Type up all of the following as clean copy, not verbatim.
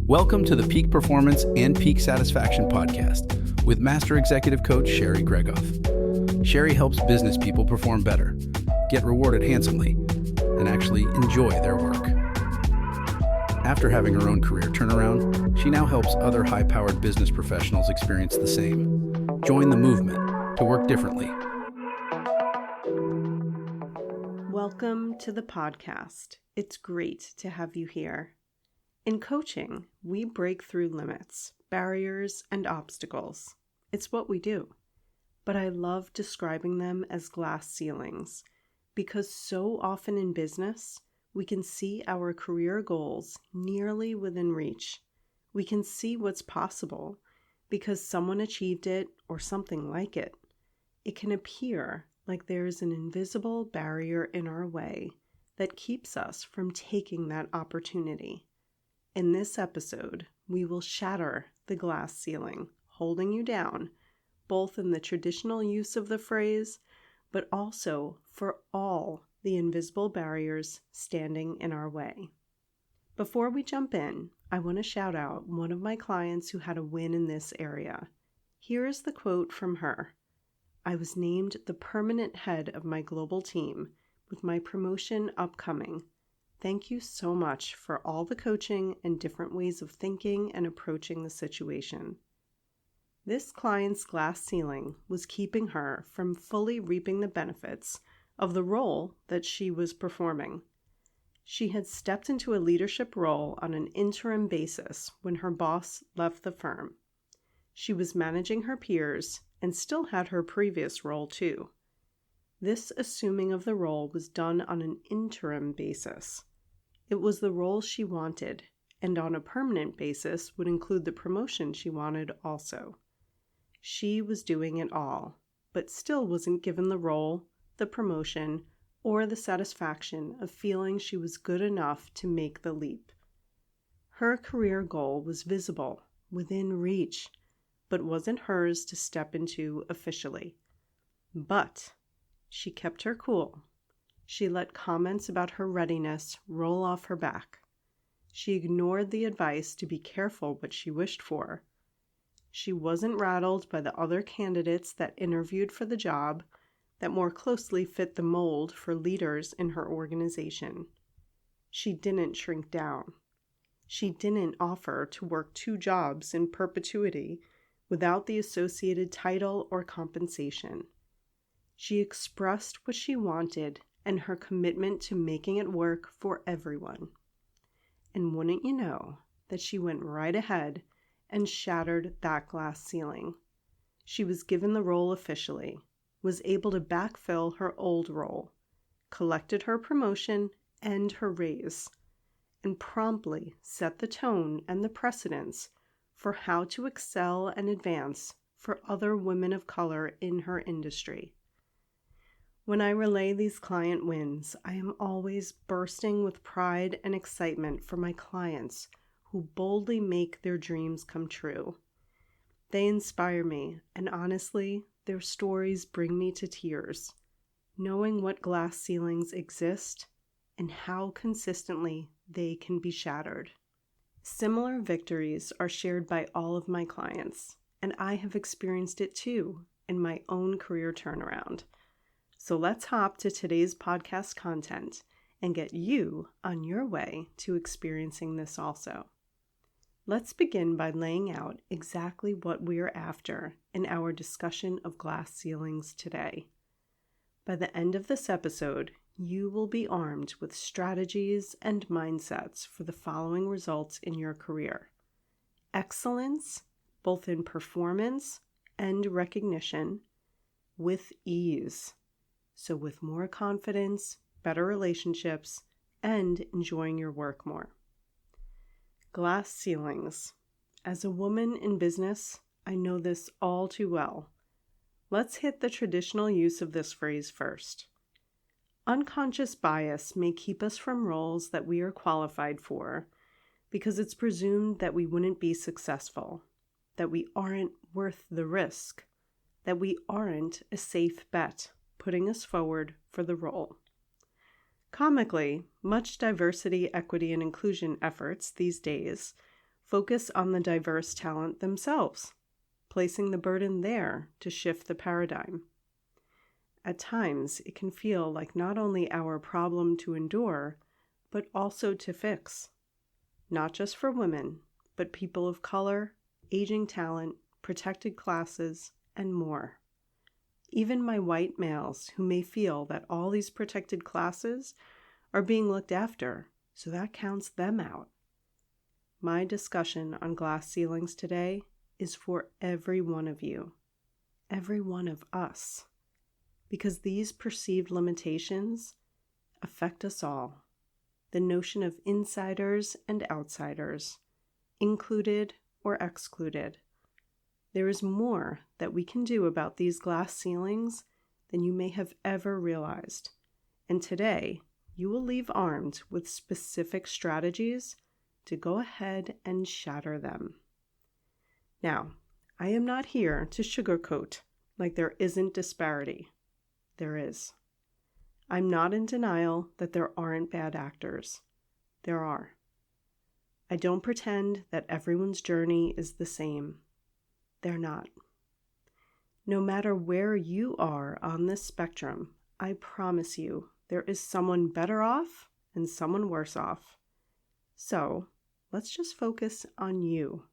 Welcome to the Peak Performance and Peak Satisfaction podcast with Master Executive Coach Sherry Gregoff. Sherry helps business people perform better, get rewarded handsomely, and actually enjoy their work. After having her own career turnaround, she now helps other high-powered business professionals experience the same. Join the movement to work differently. Welcome to the podcast. It's great to have you here. In coaching, we break through limits, barriers, and obstacles. It's what we do. But I love describing them as glass ceilings because so often in business, we can see our career goals nearly within reach. We can see what's possible because someone achieved it or something like it. It can appear like there's an invisible barrier in our way that keeps us from taking that opportunity. In this episode, we will shatter the glass ceiling, holding you down, both in the traditional use of the phrase, but also for all the invisible barriers standing in our way. Before we jump in, I want to shout out one of my clients who had a win in this area. Here is the quote from her. I was named the permanent head of my global team with my promotion upcoming. Thank you so much for all the coaching and different ways of thinking and approaching the situation. This client's glass ceiling was keeping her from fully reaping the benefits of the role that she was performing. She had stepped into a leadership role on an interim basis when her boss left the firm. She was managing her peers and still had her previous role too. This assuming of the role was done on an interim basis. It was the role she wanted, and on a permanent basis would include the promotion she wanted also. She was doing it all, but still wasn't given the role, the promotion, or the satisfaction of feeling she was good enough to make the leap. Her career goal was visible, within reach, but wasn't hers to step into officially. But she kept her cool. She let comments about her readiness roll off her back. She ignored the advice to be careful what she wished for. She wasn't rattled by the other candidates that interviewed for the job that more closely fit the mold for leaders in her organization. She didn't shrink down. She didn't offer to work 2 jobs in perpetuity without the associated title or compensation. She expressed what she wanted and her commitment to making it work for everyone. And wouldn't you know that she went right ahead and shattered that glass ceiling. She was given the role officially, was able to backfill her old role, collected her promotion and her raise, and promptly set the tone and the precedence for how to excel and advance for other women of color in her industry. When I relay these client wins, I am always bursting with pride and excitement for my clients who boldly make their dreams come true. They inspire me, and honestly, their stories bring me to tears, knowing what glass ceilings exist and how consistently they can be shattered. Similar victories are shared by all of my clients, and I have experienced it too in my own career turnaround. So let's hop to today's podcast content and get you on your way to experiencing this also. Let's begin by laying out exactly what we are after in our discussion of glass ceilings today. By the end of this episode, you will be armed with strategies and mindsets for the following results in your career. Excellence, both in performance and recognition, with ease. So with more confidence, better relationships, and enjoying your work more. Glass ceilings. As a woman in business, I know this all too well. Let's hit the traditional use of this phrase first. Unconscious bias may keep us from roles that we are qualified for because it's presumed that we wouldn't be successful, that we aren't worth the risk, that we aren't a safe bet, putting us forward for the role. Comically, much diversity, equity, and inclusion efforts these days Focus on the diverse talent themselves, placing the burden there to shift the paradigm. At times, it can feel like not only our problem to endure, but also to fix. Not just for women, but people of color, aging talent, protected classes, and more. Even my white males who may feel that all these protected classes are being looked after, so that counts them out. My discussion on glass ceilings today is for every one of you, every one of us, because these perceived limitations affect us all. The notion of insiders and outsiders, included or excluded. There is more that we can do about these glass ceilings than you may have ever realized. And today, you will leave armed with specific strategies to go ahead and shatter them. Now, I am not here to sugarcoat like there isn't disparity. There is. I'm not in denial that there aren't bad actors. There are. I don't pretend that everyone's journey is the same. They're not. No matter where you are on this spectrum, I promise you there is someone better off and someone worse off. So, let's just focus on you.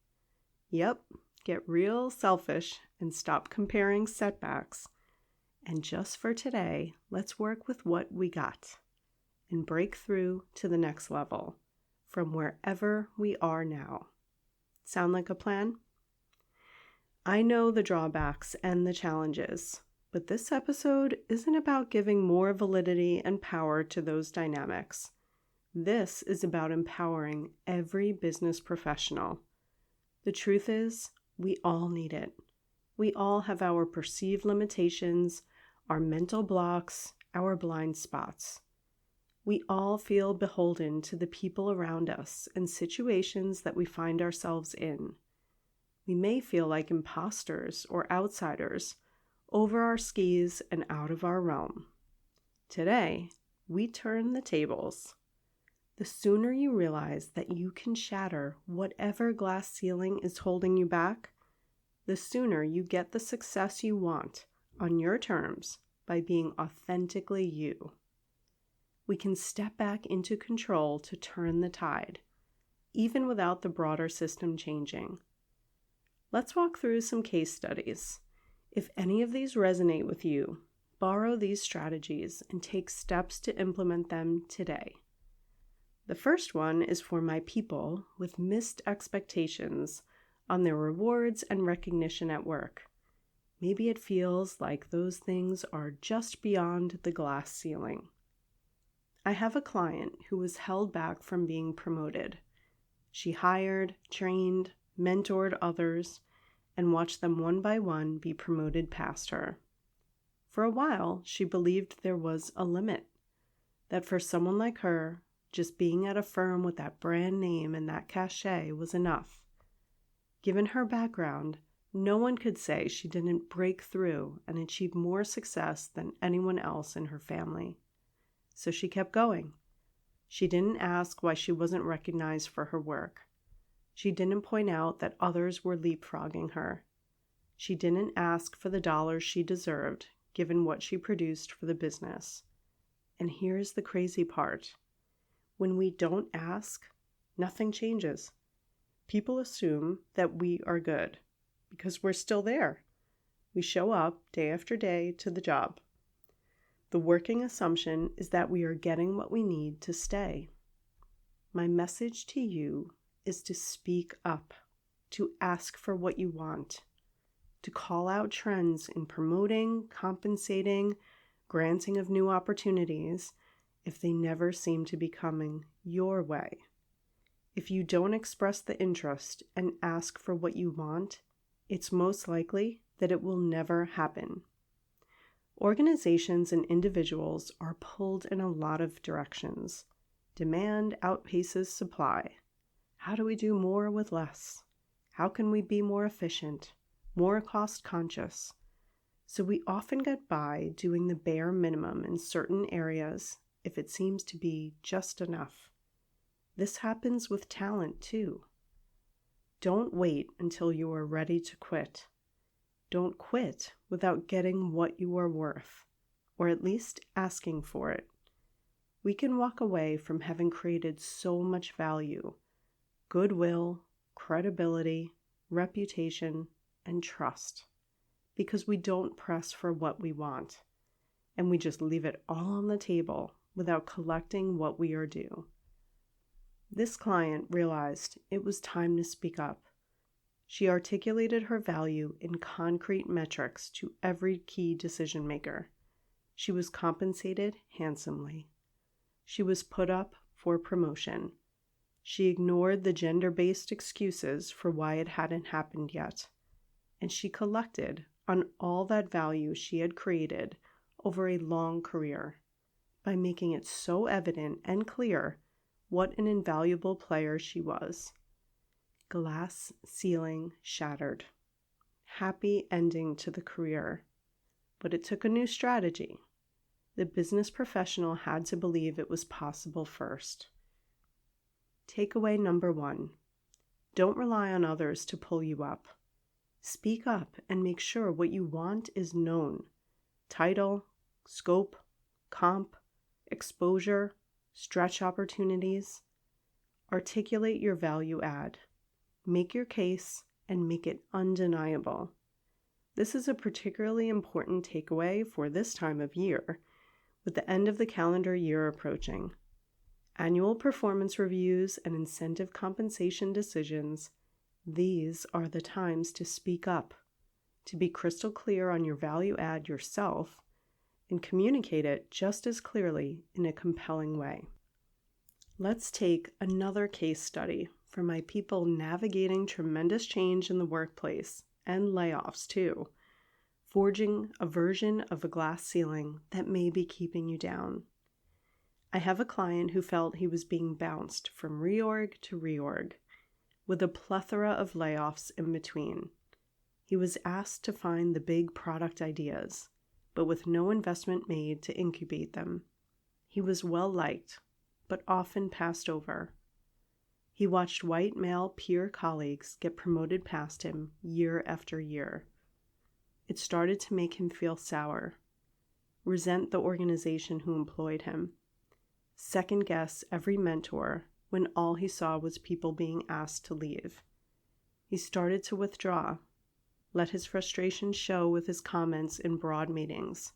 Yep, get real selfish and stop comparing setbacks. And just for today, let's work with what we got and break through to the next level from wherever we are now. Sound like a plan? I know the drawbacks and the challenges, but this episode isn't about giving more validity and power to those dynamics. This is about empowering every business professional. The truth is, we all need it. We all have our perceived limitations, our mental blocks, our blind spots. We all feel beholden to the people around us and situations that we find ourselves in. We may feel like imposters or outsiders, over our skis and out of our realm. Today, we turn the tables. The sooner you realize that you can shatter whatever glass ceiling is holding you back, the sooner you get the success you want on your terms by being authentically you. We can step back into control to turn the tide, even without the broader system changing. Let's walk through some case studies. If any of these resonate with you, borrow these strategies and take steps to implement them today. The first one is for my people with missed expectations on their rewards and recognition at work. Maybe it feels like those things are just beyond the glass ceiling. I have a client who was held back from being promoted. She hired, trained, mentored others, and watched them one by one be promoted past her. For a while, she believed there was a limit, that for someone like her, just being at a firm with that brand name and that cachet was enough. Given her background, no one could say she didn't break through and achieve more success than anyone else in her family. So she kept going. She didn't ask why she wasn't recognized for her work. She didn't point out that others were leapfrogging her. She didn't ask for the dollars she deserved, given what she produced for the business. And here's the crazy part. When we don't ask, nothing changes. People assume that we are good because we're still there. We show up day after day to the job. The working assumption is that we are getting what we need to stay. My message to you is to speak up, to ask for what you want, to call out trends in promoting, compensating, granting of new opportunities if they never seem to be coming your way. If you don't express the interest and ask for what you want, it's most likely that it will never happen. Organizations and individuals are pulled in a lot of directions. Demand outpaces supply. How do we do more with less? How can we be more efficient, more cost conscious? So we often get by doing the bare minimum in certain areas if it seems to be just enough. This happens with talent too. Don't wait until you are ready to quit. Don't quit without getting what you are worth, or at least asking for it. We can walk away from having created so much value, goodwill, credibility, reputation, and trust, because we don't press for what we want, and we just leave it all on the table without collecting what we are due. This client realized it was time to speak up. She articulated her value in concrete metrics to every key decision maker. She was compensated handsomely. She was put up for promotion. She ignored the gender-based excuses for why it hadn't happened yet. And she collected on all that value she had created over a long career by making it so evident and clear what an invaluable player she was. Glass ceiling shattered. Happy ending to the career. But it took a new strategy. The business professional had to believe it was possible first. Takeaway number 1. Don't rely on others to pull you up. Speak up and make sure what you want is known. Title, scope, comp, exposure, stretch opportunities. Articulate your value add. Make your case and make it undeniable. This is a particularly important takeaway for this time of year, with the end of the calendar year approaching. Annual performance reviews and incentive compensation decisions, these are the times to speak up, to be crystal clear on your value add yourself, and communicate it just as clearly in a compelling way. Let's take another case study for my people navigating tremendous change in the workplace and layoffs too, forging a version of a glass ceiling that may be keeping you down. I have a client who felt he was being bounced from reorg to reorg, with a plethora of layoffs in between. He was asked to find the big product ideas, but with no investment made to incubate them. He was well liked, but often passed over. He watched white male peer colleagues get promoted past him year after year. It started to make him feel sour, resent the organization who employed him, second guess every mentor when all he saw was people being asked to leave. He started to withdraw, let his frustration show with his comments in broad meetings,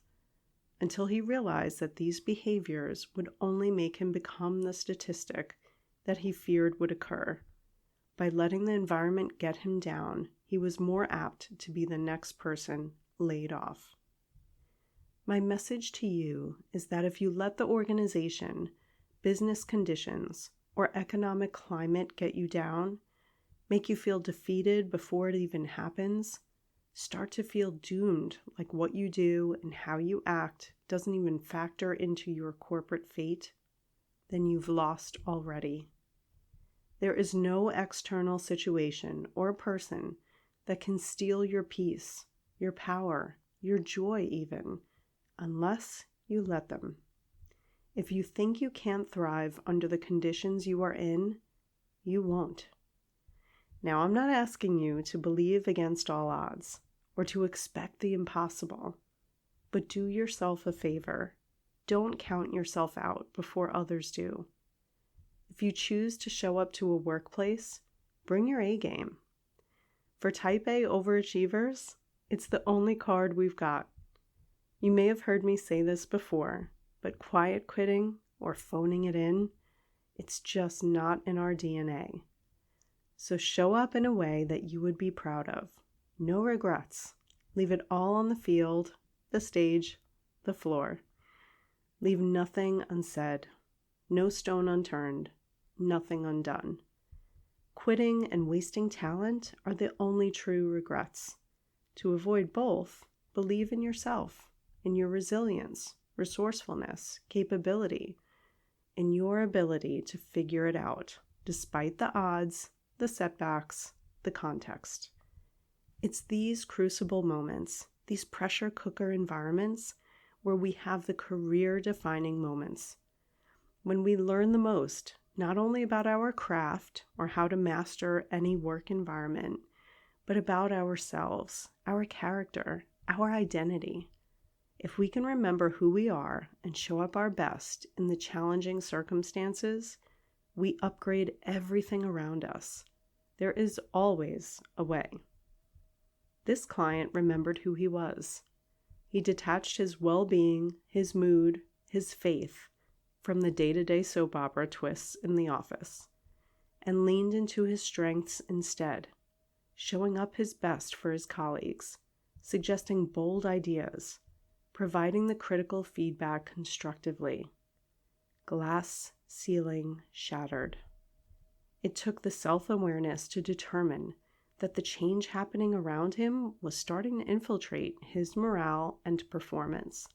until he realized that these behaviors would only make him become the statistic that he feared would occur. By letting the environment get him down, he was more apt to be the next person laid off. My message to you is that if you let the organization, business conditions, or economic climate get you down, make you feel defeated before it even happens, start to feel doomed, like what you do and how you act doesn't even factor into your corporate fate, then you've lost already. There is no external situation or person that can steal your peace, your power, your joy even, unless you let them. If you think you can't thrive under the conditions you are in, you won't. Now, I'm not asking you to believe against all odds or to expect the impossible, but do yourself a favor. Don't count yourself out before others do. If you choose to show up to a workplace, bring your A game. For type A overachievers, it's the only card we've got. You may have heard me say this before, but quiet quitting or phoning it in, it's just not in our DNA. So show up in a way that you would be proud of. No regrets. Leave it all on the field, the stage, the floor. Leave nothing unsaid, no stone unturned, nothing undone. Quitting and wasting talent are the only true regrets. To avoid both, believe in yourself, in your resilience, resourcefulness, capability, in your ability to figure it out, despite the odds, the setbacks, the context. It's these crucible moments, these pressure cooker environments, where we have the career-defining moments. When we learn the most, not only about our craft or how to master any work environment, but about ourselves, our character, our identity. If we can remember who we are and show up our best in the challenging circumstances, we upgrade everything around us. There is always a way. This client remembered who he was. He detached his well-being, his mood, his faith from the day-to-day soap opera twists in the office, and leaned into his strengths instead, showing up his best for his colleagues, suggesting bold ideas, providing the critical feedback constructively. Glass ceiling shattered. It took the self-awareness to determine that the change happening around him was starting to infiltrate his morale and performance.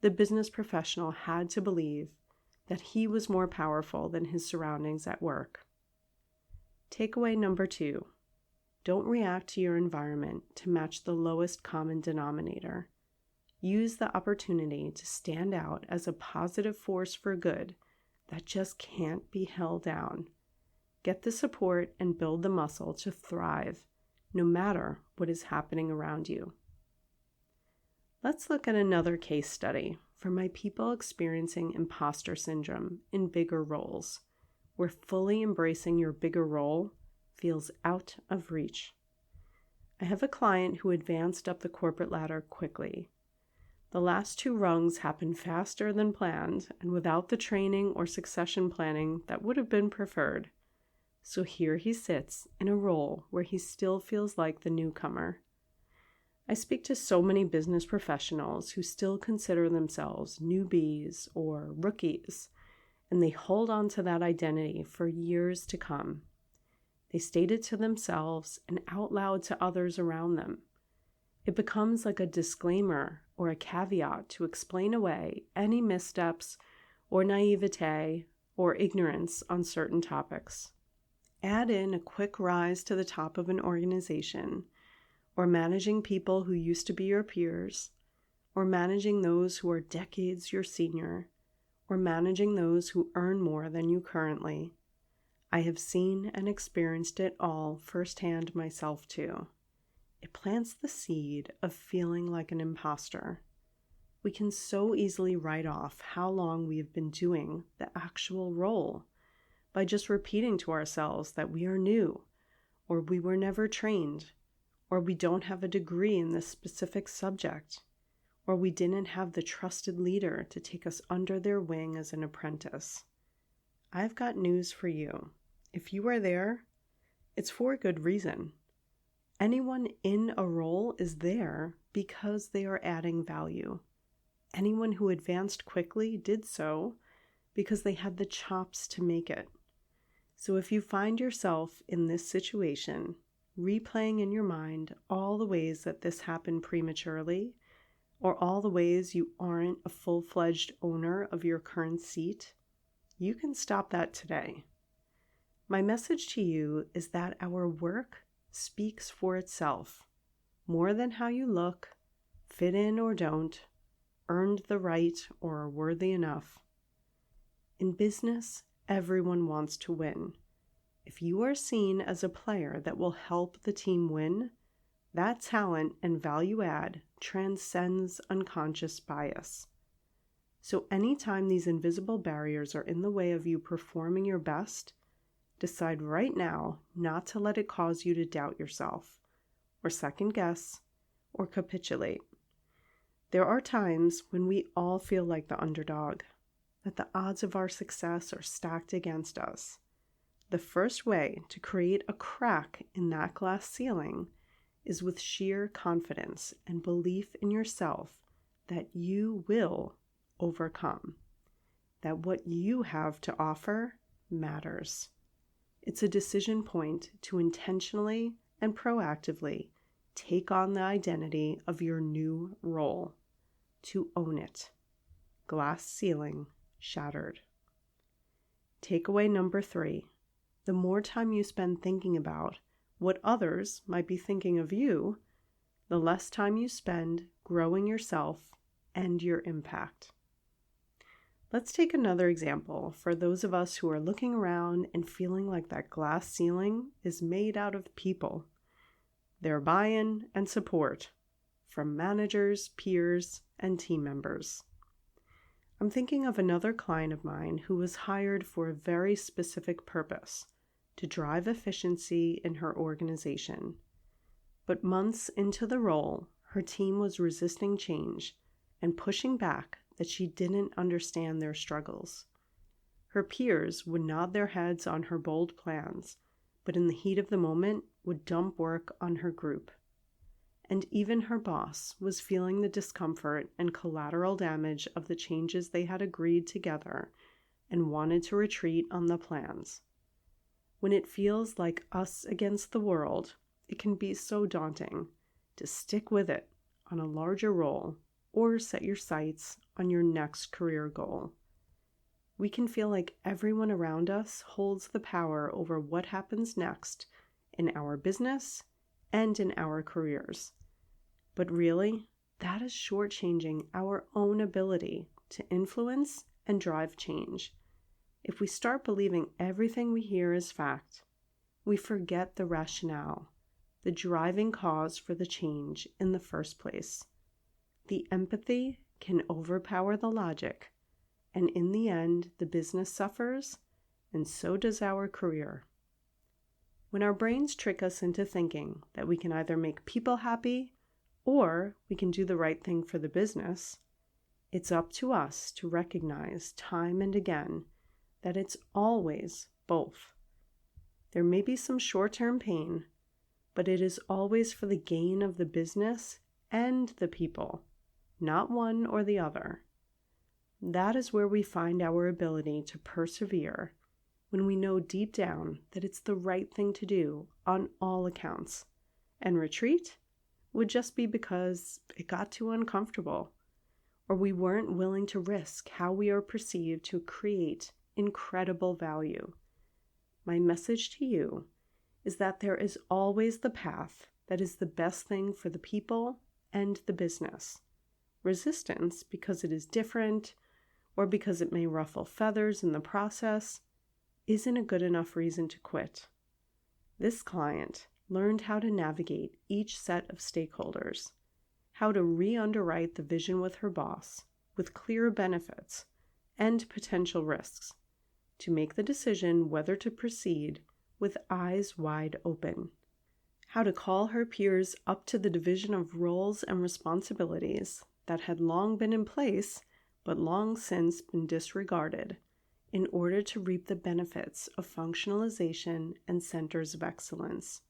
The business professional had to believe that he was more powerful than his surroundings at work. Takeaway number 2. Don't react to your environment to match the lowest common denominator. Use the opportunity to stand out as a positive force for good that just can't be held down. Get the support and build the muscle to thrive, no matter what is happening around you. Let's look at another case study for my people experiencing imposter syndrome in bigger roles, where fully embracing your bigger role feels out of reach. I have a client who advanced up the corporate ladder quickly. The last 2 rungs happened faster than planned and without the training or succession planning that would have been preferred. So here he sits in a role where he still feels like the newcomer. I speak to so many business professionals who still consider themselves newbies or rookies, and they hold on to that identity for years to come. They state it to themselves and out loud to others around them. It becomes like a disclaimer or a caveat to explain away any missteps or naivete or ignorance on certain topics. Add in a quick rise to the top of an organization, or managing people who used to be your peers, or managing those who are decades your senior, or managing those who earn more than you currently. I have seen and experienced it all firsthand myself too. It plants the seed of feeling like an imposter. We can so easily write off how long we have been doing the actual role by just repeating to ourselves that we are new, or we were never trained, or we don't have a degree in this specific subject, or we didn't have the trusted leader to take us under their wing as an apprentice. I've got news for you. If you are there, it's for a good reason. Anyone in a role is there because they are adding value. Anyone who advanced quickly did so because they had the chops to make it. So if you find yourself in this situation, replaying in your mind all the ways that this happened prematurely, or all the ways you aren't a full-fledged owner of your current seat, you can stop that today. My message to you is that our work speaks for itself, more than how you look, fit in or don't, earned the right or are worthy enough. In business, everyone wants to win. If you are seen as a player that will help the team win, that talent and value add transcends unconscious bias. So anytime these invisible barriers are in the way of you performing your best, decide right now not to let it cause you to doubt yourself, or second guess, or capitulate. There are times when we all feel like the underdog, that the odds of our success are stacked against us. The first way to create a crack in that glass ceiling is with sheer confidence and belief in yourself that you will overcome, that what you have to offer matters. It's a decision point to intentionally and proactively take on the identity of your new role, to own it. Glass ceiling shattered. Takeaway number 3. The more time you spend thinking about what others might be thinking of you, the less time you spend growing yourself and your impact. Let's take another example for those of us who are looking around and feeling like that glass ceiling is made out of people. Their buy-in and support from managers, peers, and team members. I'm thinking of another client of mine who was hired for a very specific purpose, to drive efficiency in her organization. But months into the role, her team was resisting change and pushing back that she didn't understand their struggles. Her peers would nod their heads on her bold plans, but in the heat of the moment would dump work on her group. And even her boss was feeling the discomfort and collateral damage of the changes they had agreed together and wanted to retreat on the plans. When it feels like us against the world, it can be so daunting to stick with it on a larger role or set your sights on your next career goal. We can feel like everyone around us holds the power over what happens next in our business and in our careers. But really, that is shortchanging our own ability to influence and drive change. If we start believing everything we hear is fact, we forget the rationale, the driving cause for the change in the first place. The empathy can overpower the logic, and in the end, the business suffers, and so does our career. When our brains trick us into thinking that we can either make people happy or we can do the right thing for the business, it's up to us to recognize time and again that it's always both. There may be some short-term pain, but it is always for the gain of the business and the people, not one or the other. That is where we find our ability to persevere, when we know deep down that it's the right thing to do on all accounts, and retreat would just be because it got too uncomfortable, or we weren't willing to risk how we are perceived to create incredible value. My message to you is that there is always the path that is the best thing for the people and the business. Resistance, because it is different, or because it may ruffle feathers in the process, isn't a good enough reason to quit. This client learned how to navigate each set of stakeholders, how to re-underwrite the vision with her boss, with clear benefits and potential risks, to make the decision whether to proceed with eyes wide open, how to call her peers up to the division of roles and responsibilities that had long been in place but long since been disregarded in order to reap the benefits of functionalization and centers of excellence,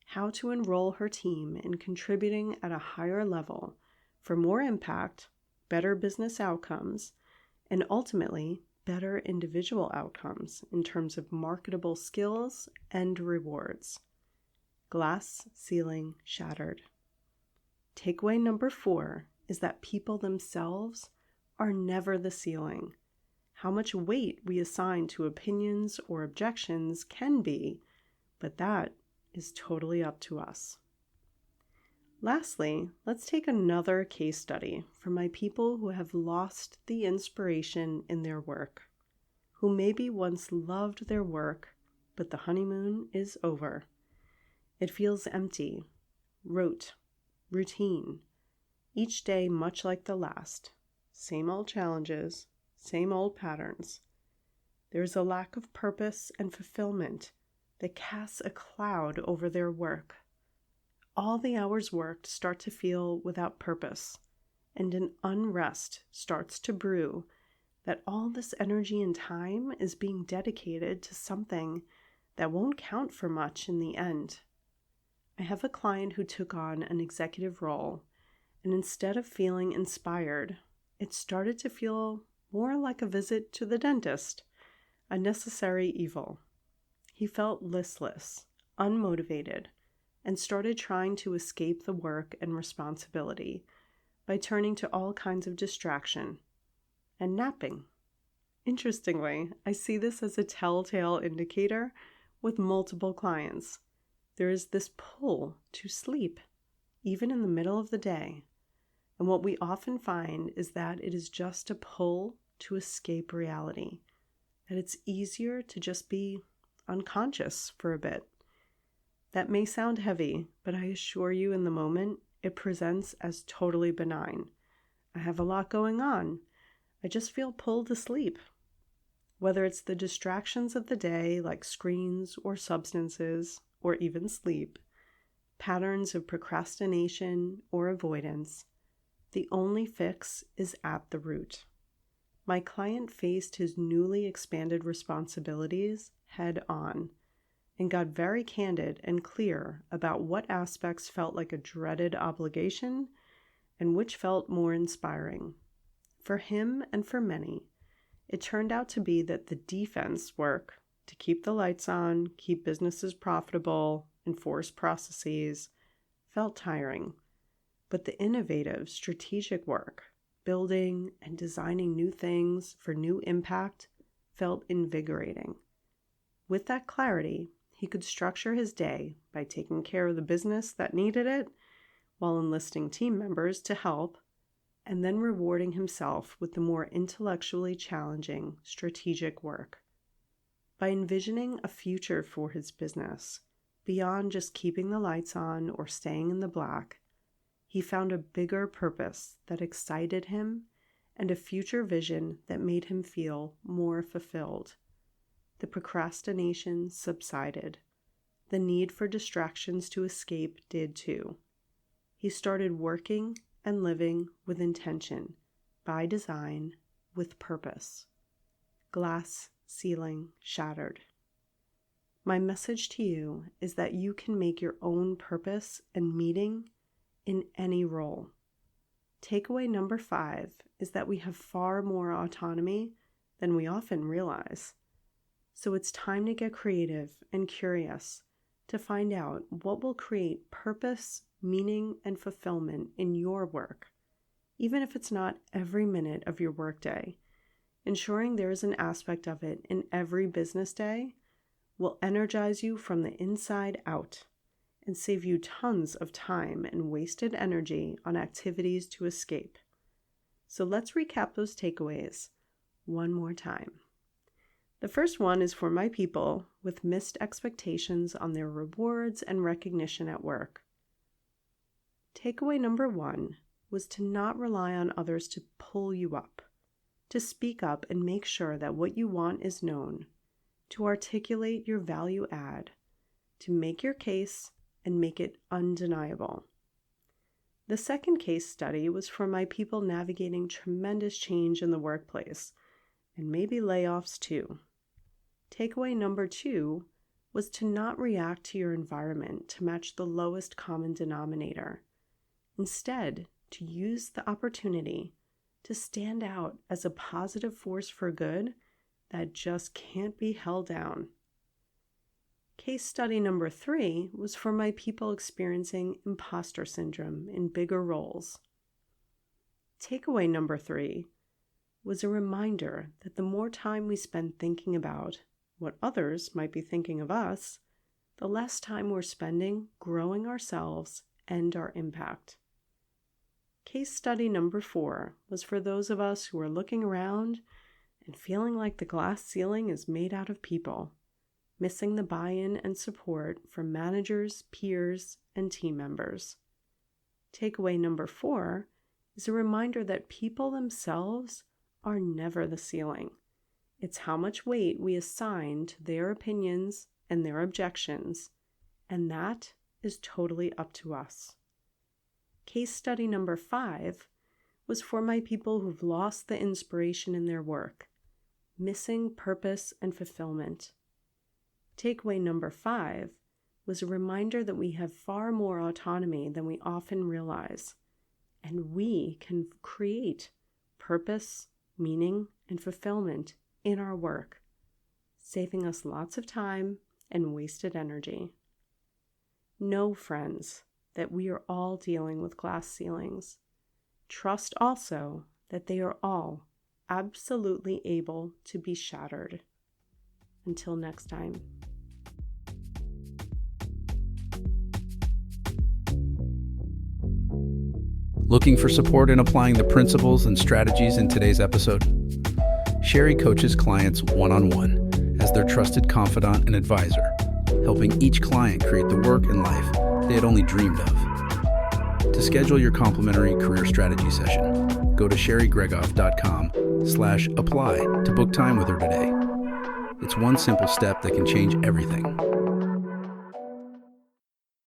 how to enroll her team in contributing at a higher level for more impact, better business outcomes, and ultimately better individual outcomes in terms of marketable skills and rewards. Glass ceiling shattered. Takeaway number 4 is that people themselves are never the ceiling. How much weight we assign to opinions or objections can be, but that is totally up to us. Lastly, let's take another case study from my people who have lost the inspiration in their work, who maybe once loved their work, but the honeymoon is over. It feels empty, rote, routine, each day much like the last. Same old challenges, same old patterns. There is a lack of purpose and fulfillment that casts a cloud over their work. All the hours worked start to feel without purpose, and an unrest starts to brew that all this energy and time is being dedicated to something that won't count for much in the end. I have a client who took on an executive role, and instead of feeling inspired, it started to feel more like a visit to the dentist, a necessary evil. He felt listless, unmotivated, and started trying to escape the work and responsibility by turning to all kinds of distraction and napping. Interestingly, I see this as a telltale indicator with multiple clients. There is this pull to sleep, even in the middle of the day. And what we often find is that it is just a pull to escape reality, that it's easier to just be unconscious for a bit. That may sound heavy, but I assure you in the moment, it presents as totally benign. I have a lot going on. I just feel pulled to sleep. Whether it's the distractions of the day, like screens or substances, or even sleep, patterns of procrastination or avoidance, the only fix is at the root. My client faced his newly expanded responsibilities head on and got very candid and clear about what aspects felt like a dreaded obligation and which felt more inspiring. For him and for many, it turned out to be that the defense work to keep the lights on, keep businesses profitable, enforce processes felt tiring. But the innovative, strategic work, building and designing new things for new impact, felt invigorating. With that clarity, he could structure his day by taking care of the business that needed it, while enlisting team members to help, and then rewarding himself with the more intellectually challenging, strategic work. By envisioning a future for his business, beyond just keeping the lights on or staying in the black, he found a bigger purpose that excited him and a future vision that made him feel more fulfilled. The procrastination subsided. The need for distractions to escape did too. He started working and living with intention, by design, with purpose. Glass ceiling shattered. My message to you is that you can make your own purpose and meaning in any role. Takeaway number 5 is that we have far more autonomy than we often realize. So it's time to get creative and curious to find out what will create purpose, meaning, and fulfillment in your work, even if it's not every minute of your workday. Ensuring there is an aspect of it in every business day will energize you from the inside out and save you tons of time and wasted energy on activities to escape. So let's recap those takeaways one more time. The first one is for my people with missed expectations on their rewards and recognition at work. Takeaway number 1 was to not rely on others to pull you up, to speak up and make sure that what you want is known, to articulate your value add, to make your case and make it undeniable. The second case study was for my people navigating tremendous change in the workplace, and maybe layoffs too. Takeaway number 2 was to not react to your environment to match the lowest common denominator. Instead, to use the opportunity to stand out as a positive force for good that just can't be held down. Case study number 3 was for my people experiencing imposter syndrome in bigger roles. Takeaway number 3 was a reminder that the more time we spend thinking about what others might be thinking of us, the less time we're spending growing ourselves and our impact. Case study number 4 was for those of us who are looking around and feeling like the glass ceiling is made out of people, missing the buy-in and support from managers, peers, and team members. Takeaway number 4 is a reminder that people themselves are never the ceiling. It's how much weight we assign to their opinions and their objections, and that is totally up to us. Case study number 5 was for my people who've lost the inspiration in their work, missing purpose and fulfillment. Takeaway number 5 was a reminder that we have far more autonomy than we often realize, and we can create purpose, meaning, and fulfillment in our work, saving us lots of time and wasted energy. Know, friends, that we are all dealing with glass ceilings. Trust also that they are all absolutely able to be shattered. Until next time. Looking for support in applying the principles and strategies in today's episode? Sherry coaches clients one-on-one as their trusted confidant and advisor, helping each client create the work and life they had only dreamed of. To schedule your complimentary career strategy session, go to sherrygregoff.com/apply to book time with her today. It's one simple step that can change everything.